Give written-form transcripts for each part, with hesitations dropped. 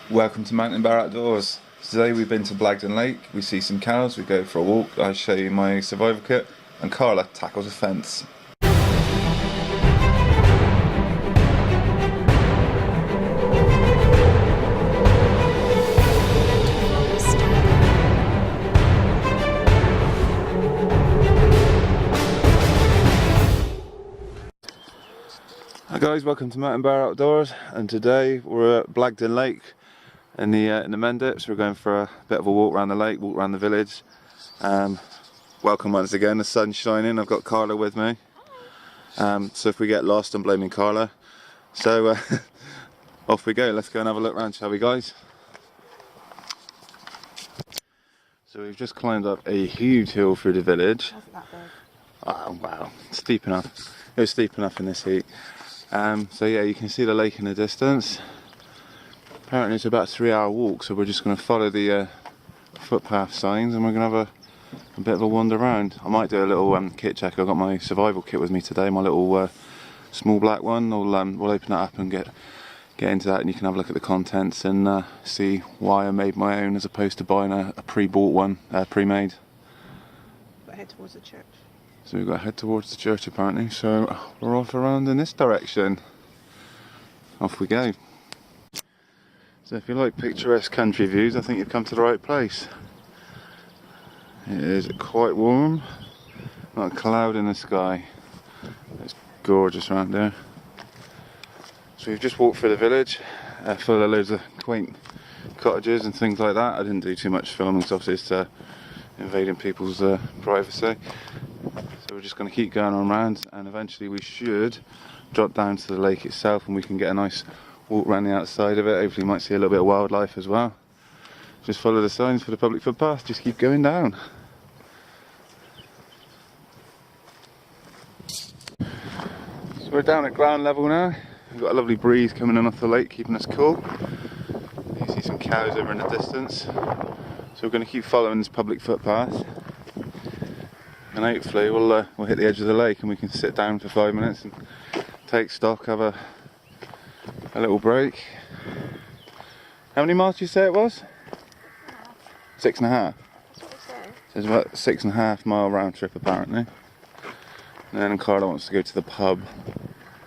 Welcome to Mountain Bear Outdoors. Today we've been to Blagdon Lake, we see some cows, we go for a walk, I show you my survival kit, and Carla tackles a fence. Hi guys, welcome to Mountain Bear Outdoors, and today we're at Blagdon Lake in the Mendips. We're going for a bit of a walk around the lake, walk around the village. Welcome once again, the sun's shining, I've got Carla with me. So if we get lost, I'm blaming Carla. So off we go, let's go and have a look around, shall we guys? So we've just climbed up a huge hill through the village. Wasn't that big? Oh wow, steep enough. It was steep enough in this heat. So yeah, you can see the lake in the distance. Apparently it's about a 3-hour walk, so we're just going to follow the footpath signs and we're going to have a bit of a wander around. I might do a little kit check. I've got my survival kit with me today, my little small black one. We'll open that up and get into that, and you can have a look at the contents and see why I made my own as opposed to buying a pre-bought one, pre-made. But head towards the church. So we've got to head towards the church apparently, so we're off around in this direction. Off we go. So if you like picturesque country views, I think you've come to the right place. It is quite warm, not a cloud in the sky. It's gorgeous around there. So we've just walked through the village, full of loads of quaint cottages and things like that. I didn't do too much filming because obviously it's invading people's privacy. So we're just going to keep going on around, and eventually we should drop down to the lake itself and we can get a nice walk around the outside of it. Hopefully you might see a little bit of wildlife as well. Just follow the signs for the public footpath, just keep going down. So we're down at ground level now. We've got a lovely breeze coming in off the lake, keeping us cool. You see some cows over in the distance. So we're going to keep following this public footpath. And hopefully we'll hit the edge of the lake and we can sit down for 5 minutes and take stock, have a little break. How many miles did you say it was? 6.5. That's what it says. So it's about 6.5 mile round trip apparently. And then Carla wants to go to the pub.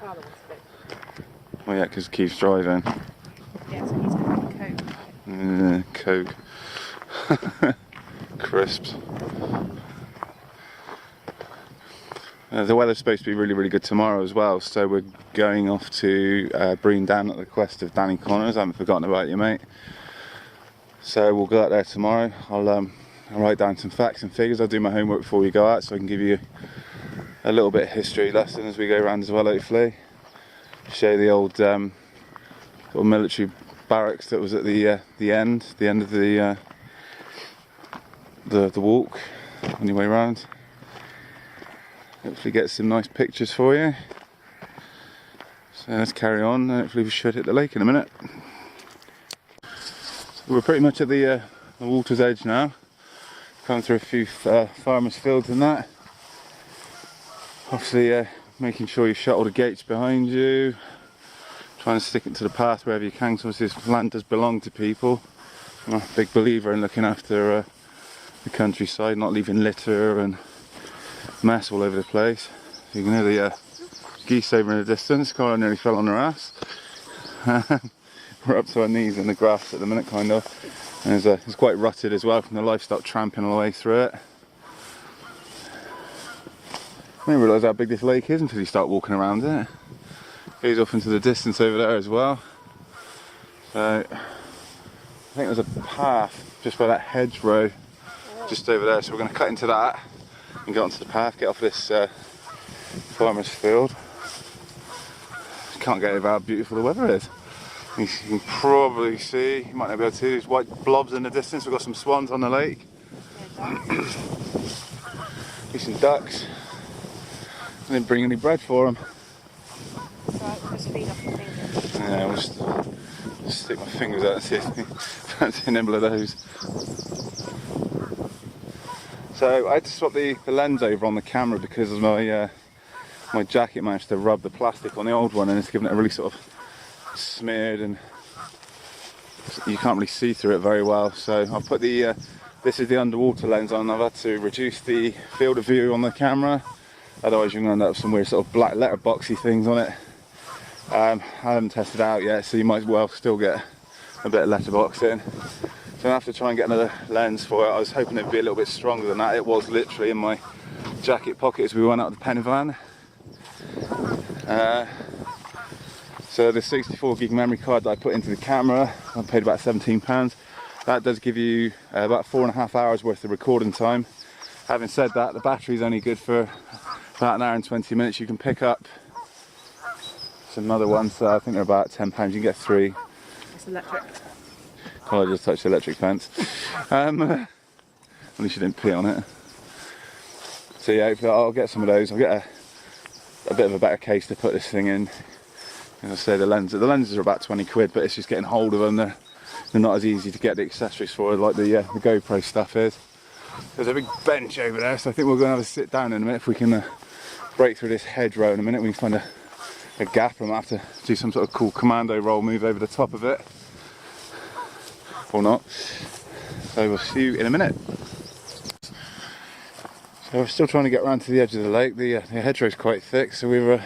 Carla wants to go. Well yeah, because Keith's driving. Yeah, so he's going to Coke. Coke. Crisps. The weather's supposed to be really, really good tomorrow as well, so we're going off to Blagdon at the request of Danny Connors. I haven't forgotten about you, mate. So we'll go out there tomorrow. I'll write down some facts and figures. I'll do my homework before we go out, so I can give you a little bit of history lesson as we go around as well, hopefully. Show the old little military barracks that was at the end of the walk on your way around. Hopefully get some nice pictures for you. So let's carry on, and hopefully we should hit the lake in a minute. So we're pretty much at the water's edge now. Come through a few farmers' fields and that. Obviously making sure you shut all the gates behind you. Trying to stick it to the path wherever you can, because obviously this land does belong to people. I'm a big believer in looking after the countryside, not leaving litter and mess all over the place. You can hear the geese over in the distance. Carla nearly fell on her ass. We're up to our knees in the grass at the minute, kind of. And it's quite rutted as well from the livestock tramping all the way through it. I didn't realise how big this lake is until you start walking around it. It goes off into the distance over there as well. So I think there's a path just by that hedgerow just over there. So we're going to cut into that and get onto the path, get off this farmer's field. Can't get over how beautiful the weather is. You can probably see, you might not be able to see, these white blobs in the distance. We've got some swans on the lake. Some ducks. I didn't bring any bread for them. Right, just feed off your fingers. Yeah, I'll just stick my fingers out and see if I fancy a nibble of those. So I had to swap the lens over on the camera because of my jacket managed to rub the plastic on the old one, and it's given it a really sort of smeared and you can't really see through it very well. So I've put the this is the underwater lens on. I've had to reduce the field of view on the camera, otherwise you're going to end up with some weird sort of black letterboxy things on it. I haven't tested it out yet, so you might as well still get a bit of letterboxing. So I have to try and get another lens for it. I was hoping it'd be a little bit stronger than that. It was literally in my jacket pocket as we went out of the pen van. So the 64 gig memory card that I put into the camera, I paid about £17. That does give you about 4.5 hours worth of recording time. Having said that, the battery's only good for about an hour and 20 minutes. You can pick up some other ones, I think they're about £10. You can get 3. It's electric. Oh, I just touched the electric fence. At least you didn't pee on it. So yeah, I'll get some of those. I'll get a bit of a better case to put this thing in. As I say, the lenses are about 20 quid, but it's just getting hold of them. They're not as easy to get the accessories for like the GoPro stuff is. There's a big bench over there, so I think we're going to have a sit down in a minute. If we can break through this hedgerow in a minute, we can find a gap, and we'll have to do some sort of cool commando roll move over the top of it. Or not. So we'll see you in a minute. So we're still trying to get around to the edge of the lake. The hedgerow's quite thick, so we were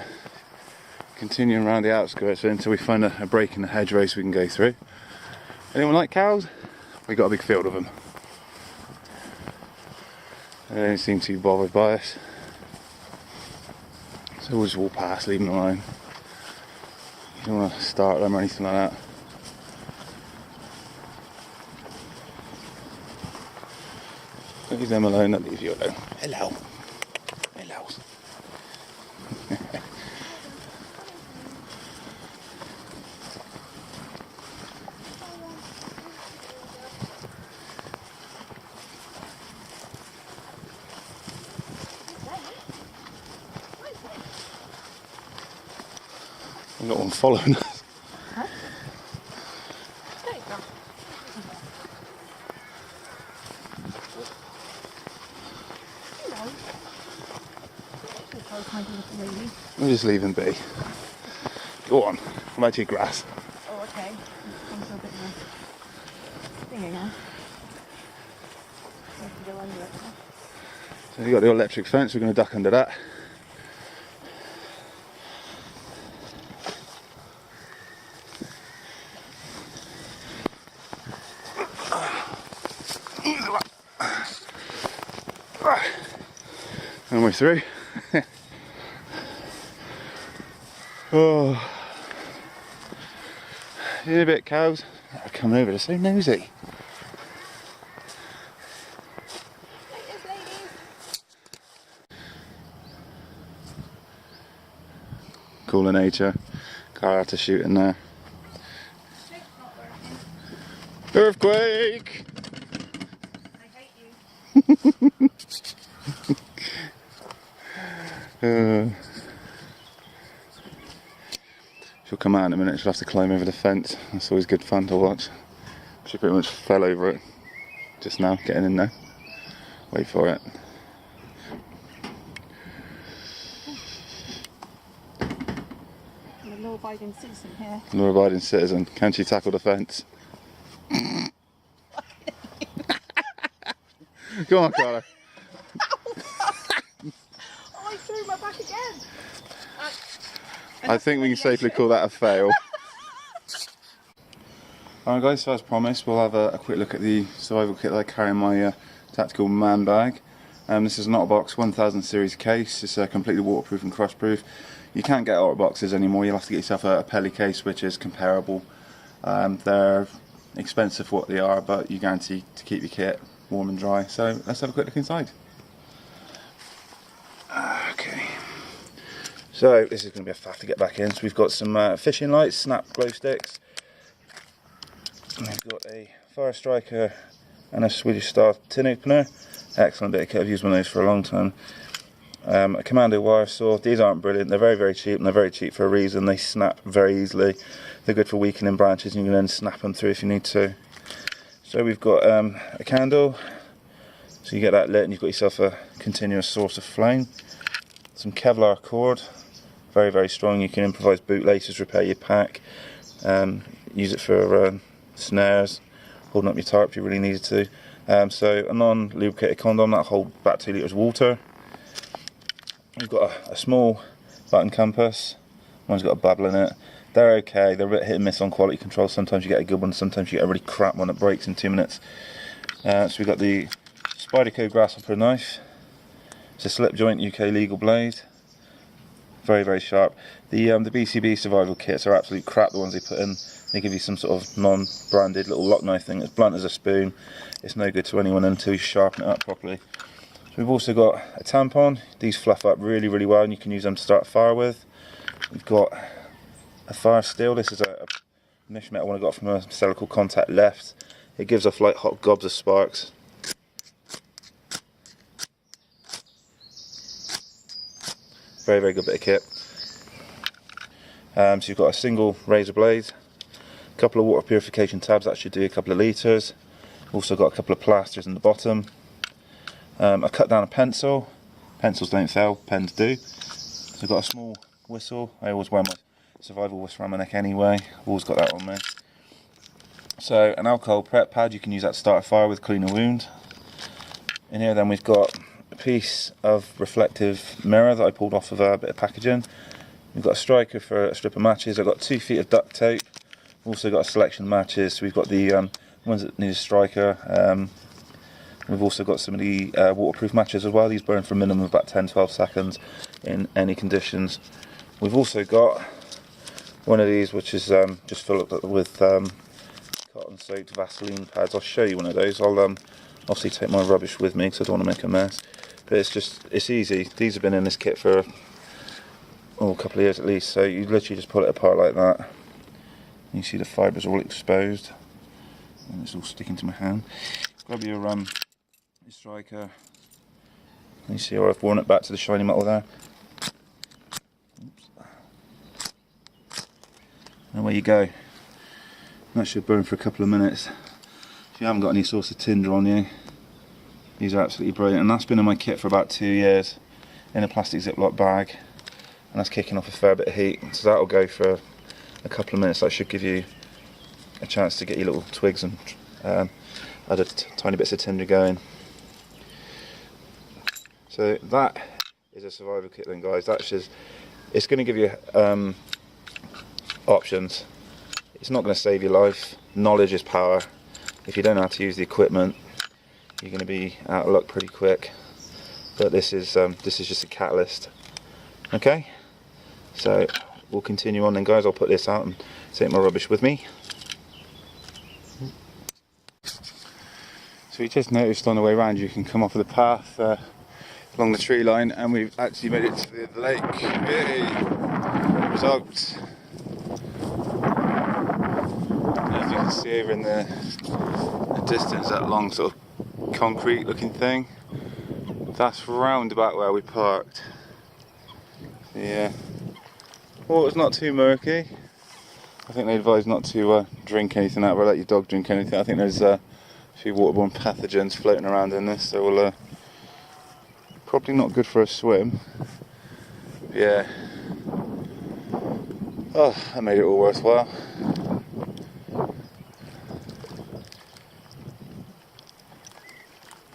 continuing around the outskirts until we find a break in the hedgerow so we can go through. Anyone like cows? We got a big field of them. They don't seem too bothered by us. So we'll just walk past, leave them alone. You don't want to start them or anything like that. Leave them alone, they'll leave you alone. Hello. Hello. We've got one following us. Huh? There you go. We'll just leave them be. Go on, come out to your grass. Oh, okay. Come to a bit of a thing again. So I can go under it. So you've got the electric fence, we're going to duck under that. And we're through. Oh, in a bit, cows. They're coming over, they're so nosy. Cool in nature. Car had to shoot in there. Earthquake! I hate you. She'll come out in a minute, she'll have to climb over the fence. That's always good fun to watch. She pretty much fell over it just now, getting in there. Wait for it. I'm a law-abiding citizen here. Law-abiding citizen. Can she tackle the fence? Go on, Carla. Oh, I threw my back again. I think we can safely call that a fail. Alright guys, so as promised, we'll have a quick look at the survival kit that I carry in my tactical man bag. This is an Otterbox 1000 series case. It's completely waterproof and crushproof. You can't get Otterboxes anymore, you'll have to get yourself a Pelly case which is comparable. They're expensive for what they are, but you guarantee to keep your kit warm and dry. So let's have a quick look inside. Okay. So this is going to be a faff to get back in. So we've got some fishing lights, snap glow sticks. And we've got a Fire Striker and a Swedish Star tin opener. Excellent bit of kit, I've used one of those for a long time. A commando wire saw. These aren't brilliant, they're very cheap, and they're very cheap for a reason. They snap very easily. They're good for weakening branches, and you can then snap them through if you need to. So we've got a candle, so you get that lit and you've got yourself a continuous source of flame. Some Kevlar cord, very strong. You can improvise bootlaces, repair your pack, use it for snares, holding up your tarp if you really needed to. So a non-lubricated condom that'll hold about 2 litres of water. We've got a small button compass. Mine's got a bubble in it. They're okay, they're a bit hit and miss on quality control. Sometimes you get a good one, sometimes you get a really crap one that breaks in 2 minutes. So we've got the Spyderco grasshopper knife. It's a slip joint UK legal blade. Very, very sharp. The BCB survival kits are absolute crap, the ones they put in. They give you some sort of non-branded little lock knife thing. It's blunt as a spoon. It's no good to anyone until you sharpen it up properly. So we've also got a tampon. These fluff up really, really well and you can use them to start a fire with. We've got a fire steel. This is a mesh metal one I got from a seller called Contact Left. It gives off like hot gobs of sparks. Very, very good bit of kit. So you've got a single razor blade, a couple of water purification tabs that should do a couple of litres. Also got a couple of plasters in the bottom. I cut down a pencil. Pencils don't sell, pens do. So I've got a small whistle. I always wear my survival whistle around my neck anyway. I've always got that on me. So an alcohol prep pad, you can use that to start a fire with, clean a wound. In here then we've got a piece of reflective mirror that I pulled off of a bit of packaging. We've got a striker for a strip of matches. I've got 2 feet of duct tape. We've also got a selection of matches. So we've got the ones that need a striker. We've also got some of the waterproof matches as well. These burn for a minimum of about 10-12 seconds in any conditions. We've also got one of these which is just filled up with cotton soaked Vaseline pads. I'll show you one of those. I'll obviously take my rubbish with me because I don't want to make a mess. But it's easy. These have been in this kit for a couple of years at least. So you literally just pull it apart like that. You see the fibres all exposed. And it's all sticking to my hand. Grab your striker. You see how I've worn it back to the shiny metal there. Oops. And away you go. That should burn for a couple of minutes. If you haven't got any source of tinder on you, these are absolutely brilliant. And that's been in my kit for about 2 years in a plastic Ziploc bag. And that's kicking off a fair bit of heat. So that'll go for a couple of minutes. That should give you a chance to get your little twigs and other tiny bits of tinder going. So that is a survival kit then, guys. That's just, it's going to give you options. It's not going to save your life. Knowledge is power. If you don't know how to use the equipment, you're going to be out of luck pretty quick. But this is just a catalyst. Okay, so we'll continue on then, guys. I'll put this out and take my rubbish with me. So we just noticed on the way around you can come off of the path along the tree line, and we've actually made it to the lake. Yay! Results. As you can see over in the distance, that long sort of concrete looking thing, that's round about where we parked. Yeah. Water's not too murky. I think they advise not to drink anything out, or let your dog drink anything. I think there's a few waterborne pathogens floating around in this, so we'll probably not good for a swim. Yeah. Oh, that made it all worthwhile.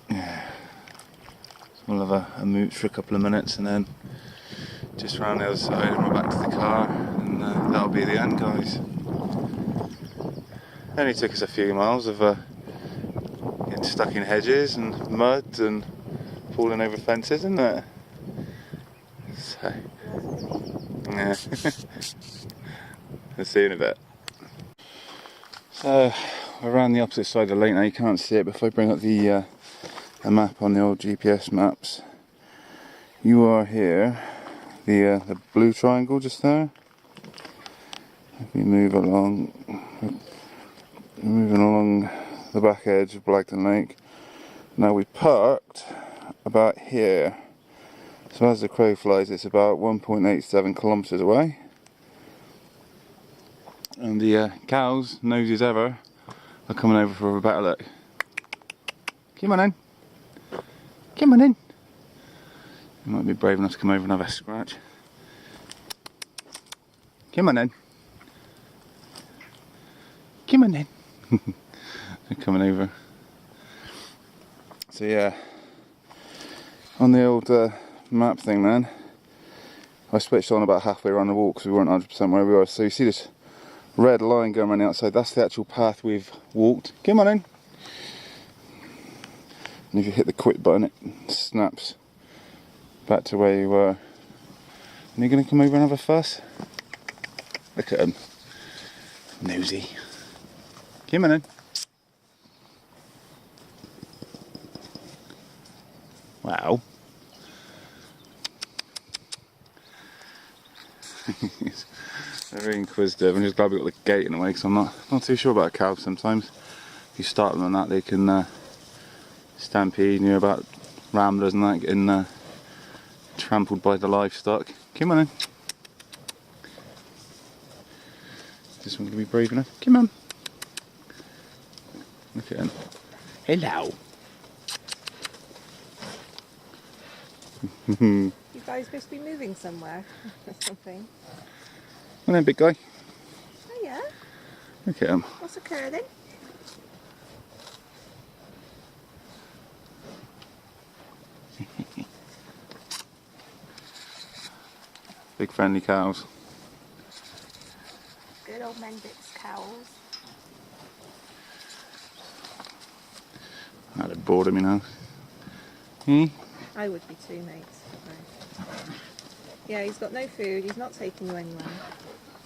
Yeah. So we'll have a mooch for a couple of minutes and then just round the other side and we're back to the car, and that'll be the end, guys. Only took us a few miles of getting stuck in hedges and mud and falling over fences, isn't it? So, yeah. Let's see you in a bit. So, we're around the opposite side of the lake now. You can't see it, but if I bring up the map on the old GPS maps, you are here. The blue triangle just there. If we move along, we're moving along the back edge of Blagdon Lake. Now we parked about here, so as the crow flies it's about 1.87 kilometres away, and the cows, nosy as ever, are coming over for a better look. Come on in, come on in. You might be brave enough to come over and have a scratch. Come on in, come on in. They're coming over. So yeah, on the old map thing then, I switched on about halfway around the walk because we weren't 100% where we were. So you see this red line going around the outside, that's the actual path we've walked. Come on in. And if you hit the quit button, it snaps back to where you were. And you're going to come over and have a fuss? Look at him. Nosy. Come on in. Wow. He's very inquisitive. I'm just glad we got the gate in the way because I'm not too sure about cows sometimes. If you start them on that, they can stampede, and you hear about ramblers and that getting trampled by the livestock. Come on in. Is this one going to be brave enough? Come on. Look at him. Hello. You guys supposed to be moving somewhere or something? Come on in, big guy. Oh yeah? Look at him. What's occurring? Big friendly cows. Good old Mendix cows. That'd have bored him, you know. Hmm? I would be too, mate. Yeah, he's got no food. He's not taking you anywhere.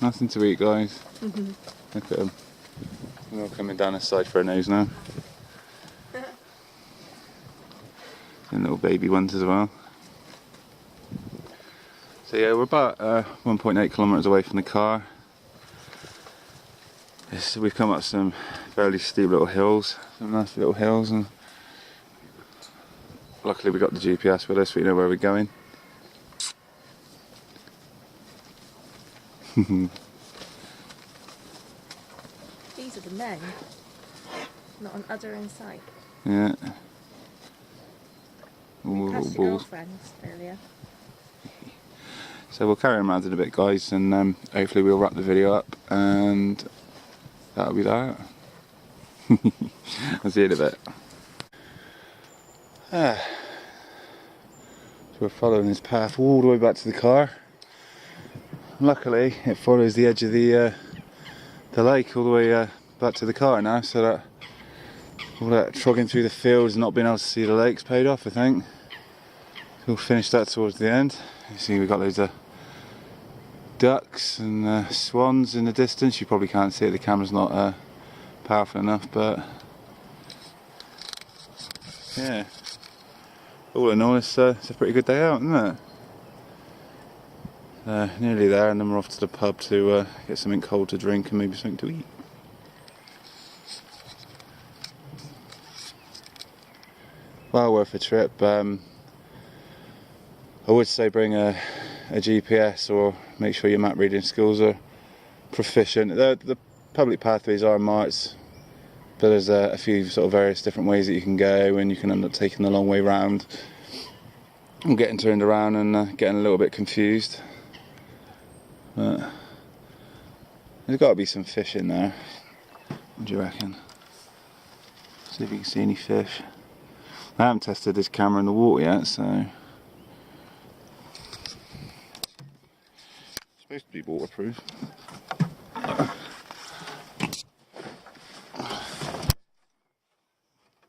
Nothing to eat, guys. Look at him. They're all coming down this side for a nose now. And little baby ones as well. So yeah, we're about 1.8 kilometres away from the car. We've come up some fairly steep little hills, some nice little hills, and luckily we got the GPS with us, we know where we're going. These are the men, not an udder in sight. Yeah. All You little passed your balls. girlfriends earlier. So we'll carry on around in a bit, guys, and hopefully we'll wrap the video up, and that'll be that. I'll see you in a bit. So we're following this path all the way back to the car. Luckily, it follows the edge of the lake all the way back to the car now, so that all that trogging through the fields and not being able to see the lake's paid off, I think. We'll finish that towards the end. You see we've got loads of ducks and swans in the distance. You probably can't see it, the camera's not powerful enough, but yeah, all in all it's a pretty good day out, isn't it? Nearly there, and then we're off to the pub to get something cold to drink and maybe something to eat. Well worth a trip. I would say bring a GPS, or make sure your map reading skills are proficient. The public pathways are marked, but there's a few sort of various different ways that you can go, and you can end up taking the long way round and getting turned around and getting a little bit confused. But there's got to be some fish in there. What do you reckon? See if you can see any fish. I haven't tested this camera in the water yet, so it's supposed to be waterproof.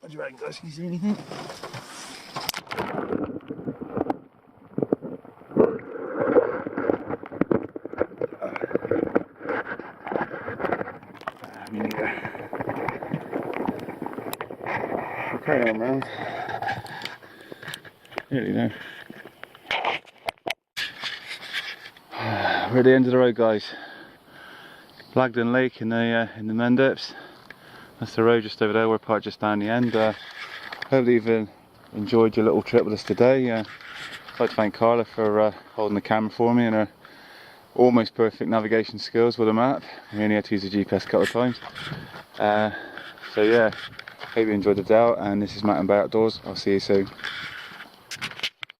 What do you reckon, guys? Can you see anything? Me neither. Carry on, man. Really no. We're at the end of the road, guys. Blagdon Lake in the Mendips. That's the road just over there. We're parked just down the end. Hopefully you've enjoyed your little trip with us today. I'd like to thank Carla for holding the camera for me and her almost perfect navigation skills with a map. We only had to use the GPS a couple of times. So yeah, hope you enjoyed the day out, and this is Matt and Bear Outdoors. I'll see you soon.